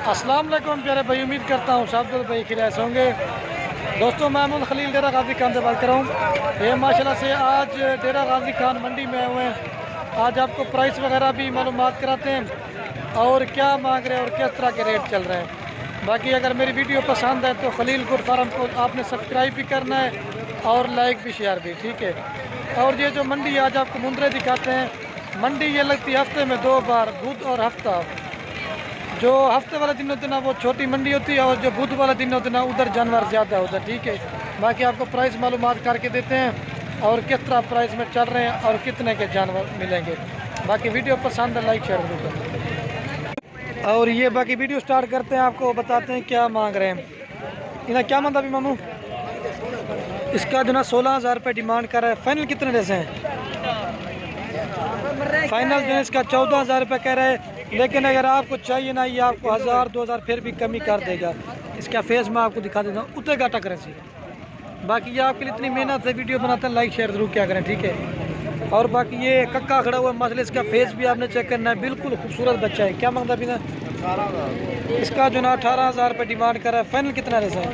अस्सलाम वालेकुम प्यारे भाई, उम्मीद करता हूँ सब भाई खिलास होंगे। दोस्तों मैं मोहम्मद खलील डेरा गाजी खान से बात कर रहा हूँ। ये माशाल्लाह से आज डेरा गाजी खान मंडी में आए हुए हैं। आज आपको प्राइस वगैरह भी मालूमात कराते हैं और क्या मांग रहे हैं और किस तरह के रेट चल रहे हैं। बाकी अगर मेरी वीडियो पसंद है तो खलील गुड फार्म को आपने सब्सक्राइब भी करना है और लाइक भी शेयर भी, ठीक है। और ये जो मंडी आज आपको मुंद्रे दिखाते हैं, मंडी ये लगती है हफ्ते में 2 बार, बुध और हफ्ता। जो हफ्ते वाला दिन होते ना वो छोटी मंडी होती है और जो बुध वाला दिन होते ना उधर जानवर ज़्यादा होता है, ठीक है। बाकी आपको प्राइस मालूमात करके देते हैं और किस तरह प्राइस में चल रहे हैं और कितने के जानवर मिलेंगे। बाकी वीडियो पसंद है लाइक शेयर करें। और ये बाकी वीडियो स्टार्ट करते हैं, आपको बताते हैं क्या मांग रहे हैं। इन्हें क्या मांगा अभी मामू? इसका जो ना 16,000 रुपये डिमांड कर रहा है। फाइनल कितने जैसे हैं? फाइनल जो है इसका 14,000 रुपये कह रहा है, लेकिन अगर आपको चाहिए ना ये आपको 1,000-2,000 फिर भी कमी कर देगा। इसका फेस मैं आपको दिखा देता हूँ, उतरेगा टक्कर से। बाकी ये आपके लिए इतनी मेहनत से वीडियो बनाते हैं, लाइक शेयर जरूर क्या करें, ठीक है। और बाकी ये कक्का खड़ा हुआ मसले, इसका फेस भी आपने चेक करना है, बिल्कुल खूबसूरत बच्चा है। क्या मांगता भी ना? इसका जो ना 18,000 रुपये डिमांड कर रहा है। फाइनल कितना रहता है?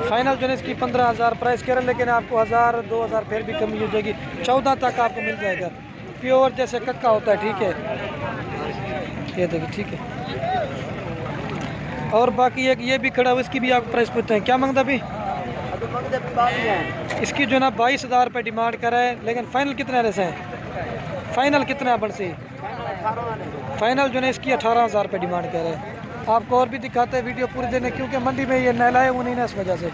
फाइनल जो है इसकी 15,000 प्राइस कर रहा है, लेकिन आपको 1,000-2,000 फिर भी कमी हो जाएगी। 14 तक आपको मिल जाएगा, प्योर जैसे कक्का होता है, ठीक है। ये देखिए, ठीक है। और बाकी एक ये भी खड़ा हुआ, इसकी भी आप प्राइस पूछते हैं। क्या मांगता भी? इसकी जो ना 22,000 रुपये डिमांड कर रहा है, लेकिन फाइनल कितना रहता है? फाइनल कितना है बड़सी? फाइनल जो है इसकी 18,000 रुपये डिमांड कर रहा है। आपको और भी दिखाते हैं वीडियो पूरी देने, क्योंकि मंडी में ये नहलाए हुए नहीं ना, इस वजह से।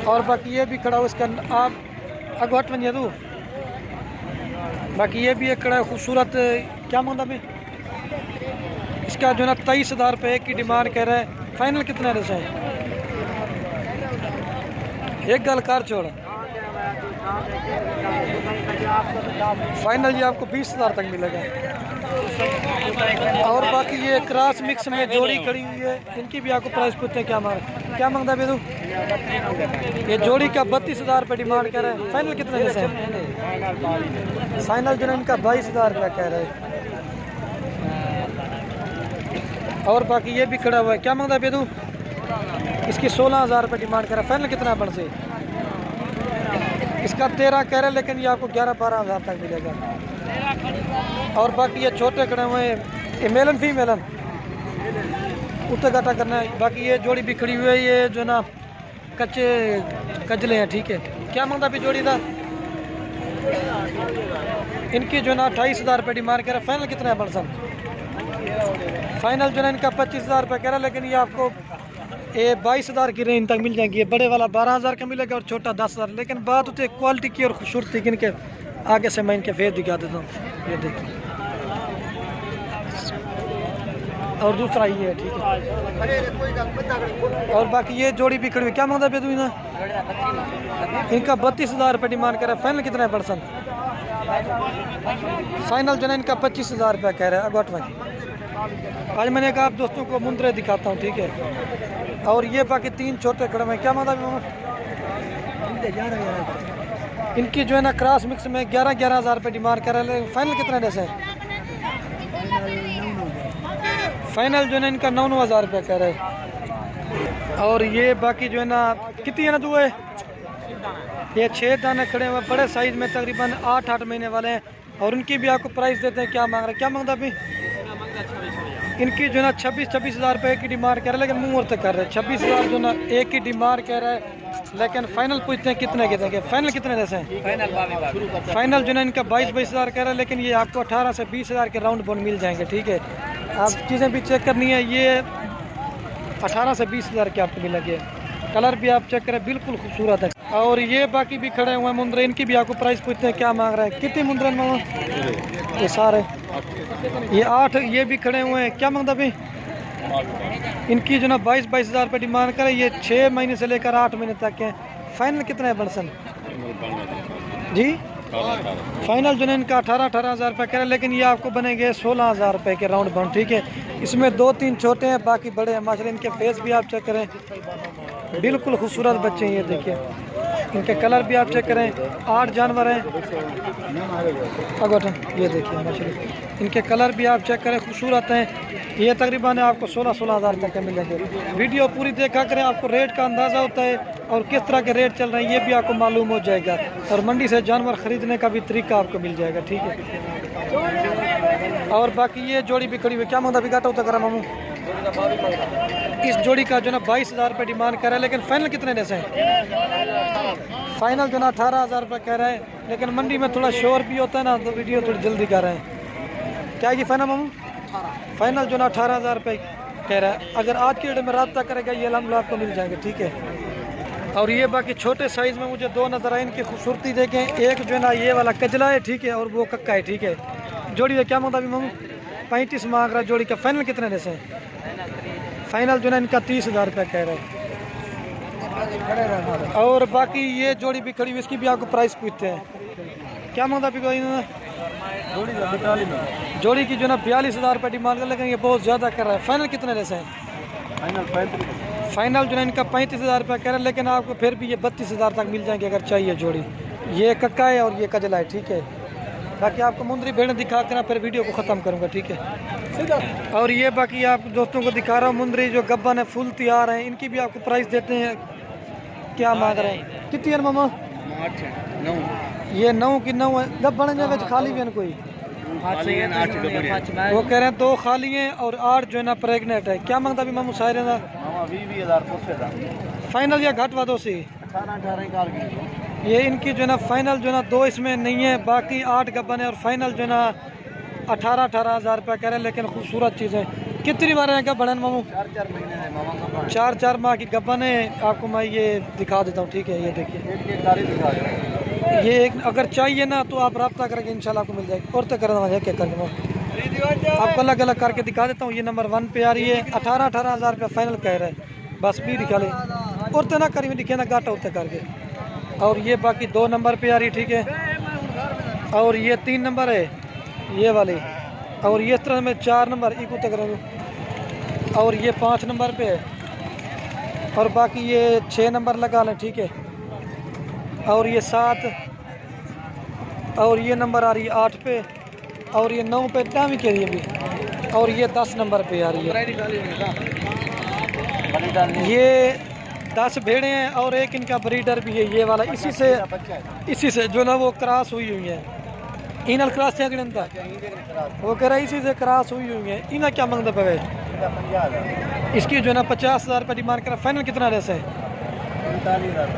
और बाकी ये भी खड़ा हुआ, इसका आप अगवट बनिए तू। बाकी ये भी एक खड़ा है खूबसूरत। क्या मांगता भी? इसका जो ना 23,000 रुपये एक की डिमांड कर रहा है। फाइनल कितना रहता है? एक गल कार छोड़, फाइनल ये आपको 20,000 तक मिलेगा। और बाकी ये क्रॉस मिक्स में जोड़ी खड़ी हुई है, इनकी भी आपको प्राइस पूछते हैं। क्या मांगता है बेदू? ये जोड़ी का 32,000 रुपये डिमांड कर रहा है। फाइनल कितना रहता है? फाइनल जो है इनका 22,000 रुपया कह रहा है। और बाकी ये भी खड़ा हुआ है। क्या मांगता है बेदू? इसकी 16,000 रुपये डिमांड कर रहा है। फाइनल कितना है बन से? इसका 13 कह रहा है, लेकिन ये आपको 11-12 हज़ार तक मिलेगा। और बाकी ये छोटे खड़े हुए हैं, ये मेलन फीमेलन उतर घाटा करना है। बाकी ये जोड़ी भी खड़ी हुई है, ये जो ना कच्चे कजले हैं, ठीक है। क्या मांगता भी जोड़ी था? इनकी जो ना 28,000 रुपये डिमांड कर रहा है। फाइनल कितना है बरसन? फाइनल जो है इनका 25,000 रुपये कह रहा है, लेकिन ये आपको 22,000 की रेंज तक मिल जाएंगी। ये बड़े वाला 12,000 का मिलेगा और छोटा 10,000। लेकिन बात होती है क्वालिटी की और खूबसूरती की। इनके आगे से मैं इनके फेस दिखा देता हूँ, ये देखिए। और दूसरा ये है, ठीक है। और बाकी ये जोड़ी भी खड़ी हुई। क्या मांगता बेदू ना? इनका 32,000 रुपये डिमांड कर रहा है। फाइनल कितना है पर्सन? फाइनल जो है इनका 25,000 रुपया कह रहा है। अगवट में आज मैंने कहा आप दोस्तों को मुंद्रे दिखाता हूँ, ठीक है। और ये बाकी 3 छोटे खड़े में। क्या मांगा? इनकी जो है ना क्रॉस मिक्स में 11,000 रुपये डिमांड कर रहे हैं। फाइनल कितना जैसे है? फाइनल जो है ना इनका 9,000 रुपये कह रहे हैं। और ये बाकी जो है ना कितनी है ना तू है, ये 6 दाने खड़े हुए बड़े साइज में, तकरीबन 8-8 महीने वाले हैं। और उनकी भी आपको प्राइस देते हैं। क्या मांग रहे हैं? क्या मांगता अभी? इनकी जो ना 26,000 रुपये की डिमांड कर रहा है, लेकिन मुँह और तक कर रहे हैं। 26,000 जो ना एक की डिमांड कह रहा है, लेकिन फाइनल पूछते हैं कितने के देंगे। फाइनल कितने जैसे हैं? फाइनल जो ना इनका 22,000 कह रहा है, लेकिन ये आपको 18 से 20,000 के राउंड बोन मिल जाएंगे, ठीक है। आप चीज़ें भी चेक करनी है, ये 18 से 20,000 के आपको मिलेंगे। कलर भी आप चेक करें, बिल्कुल खूबसूरत है। और ये बाकी भी खड़े हुए हैं मुंद्रे, इनकी भी आपको प्राइस पूछते हैं। क्या मांग रहे हैं? कितने मुंद्रे मांगो? ये सारे ये 8 ये भी खड़े हुए हैं। क्या मांगता भाई? इनकी जो ना 22,000 रुपये डिमांड करे। ये 6 महीने से लेकर 8 महीने तक है। फाइनल कितना है बरसन जी? फाइनल जो है इनका 18,000 रुपये करे, लेकिन ये आपको बनेंगे 16,000 रुपये के राउंड बाउंड, ठीक है। इसमें 2-3 छोटे हैं, बाकी बड़े हैं। माशाल्लाह इनके फेस भी आप चेक करें, बिल्कुल खूबसूरत बच्चे हैं। ये देखिए, इनके कलर भी आप चेक करें, 8 जानवर हैं। ये देखिए माशाल्लाह, इनके कलर भी आप चेक करें, खूबसूरत हैं। ये तकरीबन आपको 16-16 हज़ार तक के मिलेंगे। वीडियो पूरी देखा करें, आपको रेट का अंदाज़ा होता है और किस तरह के रेट चल रहे हैं ये भी आपको मालूम हो जाएगा, और मंडी से जानवर ख़रीदने का भी तरीका आपको मिल जाएगा, ठीक है। और बाकी ये जोड़ी भी खड़ी हुई, क्या मांगता भी घाटा होता करा मामू? इस जोड़ी का जो ना 22,000 रुपये डिमांड कर रहा है, लेकिन फाइनल कितने देते हैं? फाइनल जो ना 18,000 रुपये कह रहा है, लेकिन मंडी में थोड़ा शोर भी होता है ना, तो वीडियो थोड़ी जल्दी कर रहे हैं। क्या है फाइनल मामू? फाइनल जो ना 18,000 रुपये कह रहा है। अगर आज के डेट में रब्ता करेगा ये अलहमदुलिल्लाह आपको मिल जाएंगे, ठीक है। और ये बाकी छोटे साइज़ में मुझे 2 नज़र आए, इनकी खूबसूरती देखें। एक जो है ना ये वाला कजला है, ठीक है, और वो कक्का है, ठीक है। जोड़ी है क्या मांगता भी मामू? 35 मांग रहा है जोड़ी का। फाइनल कितने देते हैं? फाइनल जो ना इनका 30,000 रुपये कह रहा है। और बाकी ये जोड़ी भी खड़ी हुई, इसकी भी आपको प्राइस पूछते हैं। क्या मांगता भी कोई जोड़ी की जो ना 42,000 रुपये डिमांड कर, लेकिन ये बहुत ज़्यादा कर रहा है। फाइनल कितने देते हैं? फाइनल जो है इनका 35,000 रुपये कह रहे हैं, लेकिन आपको फिर भी ये 32,000 तक मिल जाएंगे अगर चाहिए जोड़ी। ये कक्का है और ये कजला है, ठीक है। बाकी आपको मुंदरी भेड़ें दिखा कर फिर वीडियो को ख़त्म करूँगा, ठीक है। और ये बाकी आप दोस्तों को दिखा रहा हूँ मुंदरी जो गब्बन है, फुल तैयार हैं। इनकी भी आपको प्राइस देते हैं। क्या मांग रहे हैं? कितनी है मामा? 8 9। ये 9 की 9 है। गब्बन जगह खाली भी है कोई? वो कह रहे हैं 2 खाली हैं और 8 जो है ना प्रेगनेंट है। क्या मांगता भी मामू सारे ना? 20,000 फाइनल या घट वादों से? 18 ये इनकी जो है ना फाइनल जो है ना 2 इसमें नहीं है, बाकी 8 गब्बन है और फाइनल जो है ना 18-18 हज़ार रुपये कह रहे हैं, लेकिन खूबसूरत चीज़ है। कितनी बार है गब्बन है मामू? 4-4 महीने है मामा का। 4-4 माह की गब्बन है। आपको मैं ये दिखा देता हूँ, ठीक है। ये देखिए, ये एक अगर चाहिए ना तो आप रब्ता करके इंशाल्लाह आपको मिल जाएगी। और तो करना है क्या करके मैं आपको अलग अलग करके दिखा देता हूँ। ये नंबर 1 पे आ रही है, 18-18 हज़ार रुपये फाइनल कह रहा है। बस भी दिखा ले और तो ना करी में दिखे ना गाटा होता करके। और ये बाकी 2 नंबर पे आ रही, ठीक है। और ये 3 नंबर है ये वाली, और ये इस तरह में 4 नंबर एक तक करेंगे। और ये 5 नंबर पे है, और बाकी ये 6 नंबर लगा लें, ठीक है। और ये 7, और ये नंबर आ रही है 8 पे, और ये 9 पे दामी के लिए भी, और ये 10 नंबर पे आ रही है। ये 10 भेड़ें हैं और एक इनका ब्रीडर भी है ये वाला। इसी से जो ना वो क्रॉस हुई हुई है। इनल क्रॉस क्या था वो कह रहा है, इसी से क्रॉस हुई हुई है। इन्हें क्या मांगते पे? इसकी जो है ना 50,000 रुपये डिमांड करा। फाइनल कितना रेस है? 45,000।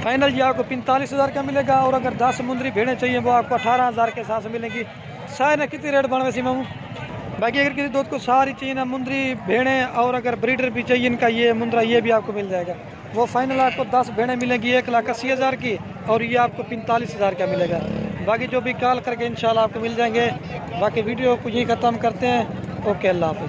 फाइनल ये आपको 45,000 का मिलेगा। और अगर 10 मुंदरी भेड़ें चाहिए वो आपको 18,000 के हिसाब से मिलेंगी। सारे ने कितनी रेट बना वैसे मामू? बाकी अगर किसी दोस्त को सारी चाहिए ना मुंदरी भेड़ें, और अगर ब्रीडर भी चाहिए इनका ये मुंदरा, ये भी आपको मिल जाएगा। वो फाइनल आपको 10 भेड़ें मिलेंगी 1,80,000 की, और ये आपको 45,000 का मिलेगा। बाकी जो भी कॉल करके इंशाल्लाह आपको मिल जाएंगे। बाकी वीडियो को यही ख़त्म करते हैं। ओके, अल्लाह हाफ़िज़।